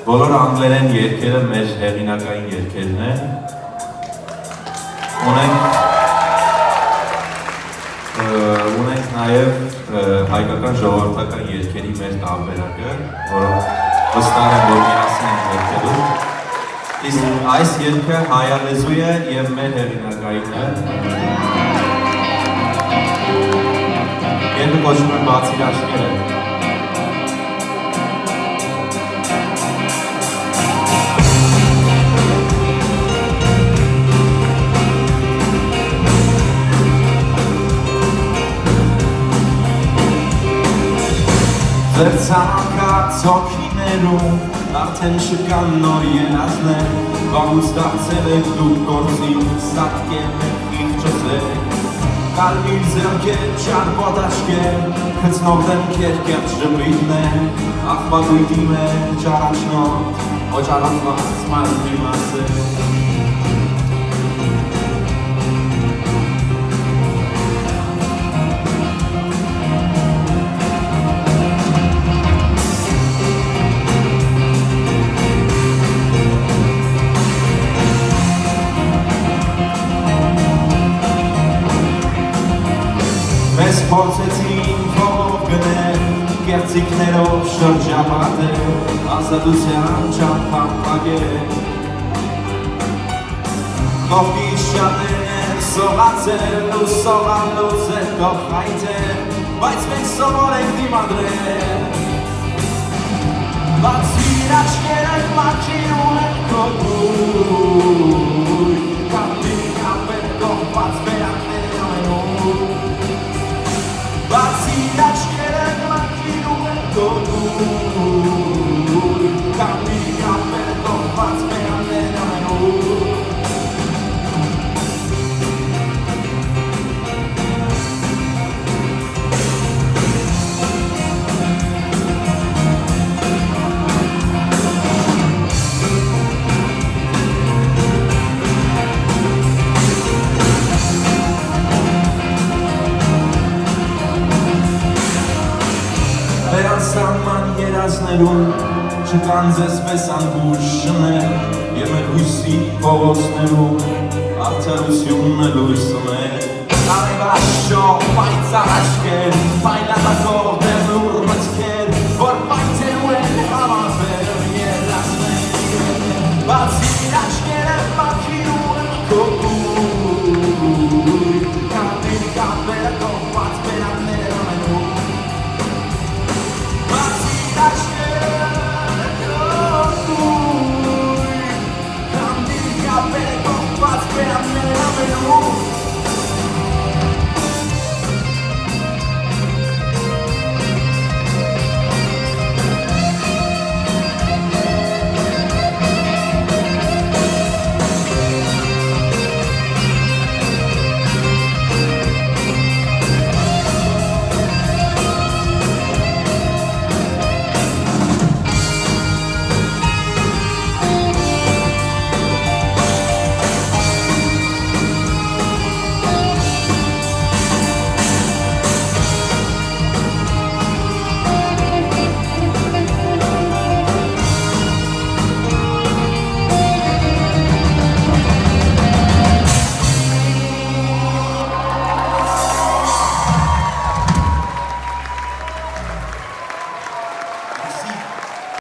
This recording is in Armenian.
Բոլոր անգլերեն երգերը մեր հեղինակային երգերն են։ Ունենք նաև հայկական ժողովրդական երգերի մեր տարբերակը, որոնք վստահ եմ, որ միասին են երգելու։ Իսկ այս երգը հայալեզու է և մեր հեղինակայինն է։ Երգը կոչվում է «Բացիր աչքերը»։ Ձեր ցանկած հոգիներում արդեն չկան նոր երազներ, բանուց դարձել եք դուք գործին, սատկել եք իղջոցեք, կարմիր ձեռքեր, չարպոտ աչքեր, խցնող դեմքեր, կեղծ ժպիտներ, աղբակույտի մեջ առաջնորդ, օճառացված մարմնի մասեր։ Մեզ փորձեցին փող գնել, կեղծիքներով շրջապատել, ազատության չափան պագել։ Կողքից շատեր սողացել ու սողալուց հետո խայթել, բայց մենք սովոր ենք դիմադրել։ Բացիր աչքերդ մաքրի ունեն քո գույն, կապտին ապեր կողված վերակներ ամենուր։ Բացիր աչքերդ մաքրի ունեն քո գույն, կապտին ապեր կողված վերակներ ամենուր։ Սահման երազներում չկան ձեզպես անգուշ շներ և մեր հույսի փողոցներում արդարությունն է լույս ուներ Արևաշող պայծառ աչքեր, փայլատակող դեղնուր մտքեր